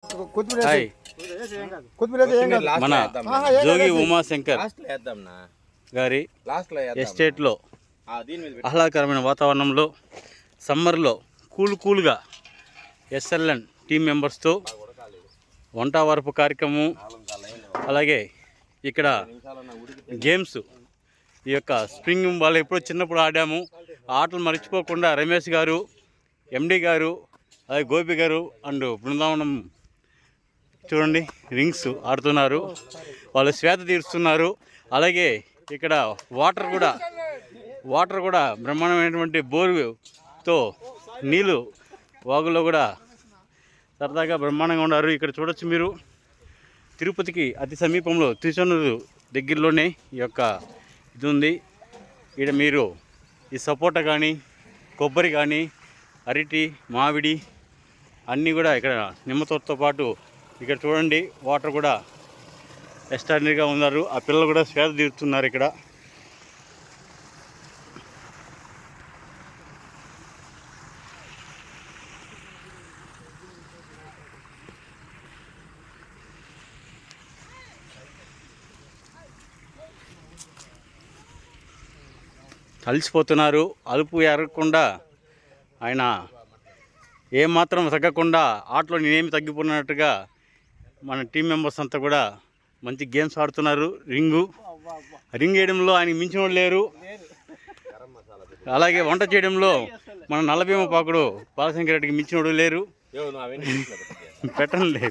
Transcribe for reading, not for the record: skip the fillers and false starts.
Hi మన జోగి ఉమాశంకర్ గారి ఎస్టేట్లో ఆహ్లాదకరమైన వాతావరణంలో సమ్మర్లో కూల్గా ఎస్ఎల్ఎన్ టీం మెంబర్స్తో వంట వరపు కార్యక్రమం, అలాగే ఇక్కడ గేమ్స్, ఈ యొక్క స్ప్రింగ్ వాళ్ళు ఎప్పుడో చిన్నప్పుడు ఆడాము. ఆటలు మర్చిపోకుండా రమేష్ గారు, ఎండి గారు, అలాగే గోపి గారు అండ్ బృందావనం చూడండి రింగ్స్ ఆడుతున్నారు, వాళ్ళు శ్వేత తీరుస్తున్నారు. అలాగే ఇక్కడ వాటర్ కూడా బ్రహ్మాండమైనటువంటి బోరుతో నీళ్ళు వాగులో కూడా సరదాగా బ్రహ్మాండంగా ఉన్నారు. ఇక్కడ చూడొచ్చు మీరు, తిరుపతికి అతి సమీపంలో తిరుచానూరు దగ్గరలోనే ఈ యొక్క ఇది ఉంది. ఇక్కడ మీరు ఈ సపోటా కానీ, కొబ్బరి కానీ, అరటి, మామిడి అన్నీ కూడా ఇక్కడ నిమ్మ తోటతో పాటు ఇక్కడ చూడండి వాటర్ కూడా ఎక్స్ట్రాడినరీగా ఉన్నారు. ఆ పిల్లలు కూడా శ్వేత తీరుతున్నారు. ఇక్కడ కలిసిపోతున్నారు. అలుపు ఎరగకుండా ఆయన ఏమాత్రం తగ్గకుండా ఆటలో నేనేమి తగ్గిపోయినట్టుగా మన టీం మెంబర్స్ అంతా కూడా మంచి గేమ్స్ ఆడుతున్నారు. రింగ్ వేయడంలో ఆయనకి మించిన వాళ్ళు లేరు. అలాగే వంట చేయడంలో మన నల్లభీమ పాకుడు బాలశంకర్ రెడ్డికి మించిన వాడు లేరు. పెట్టండి.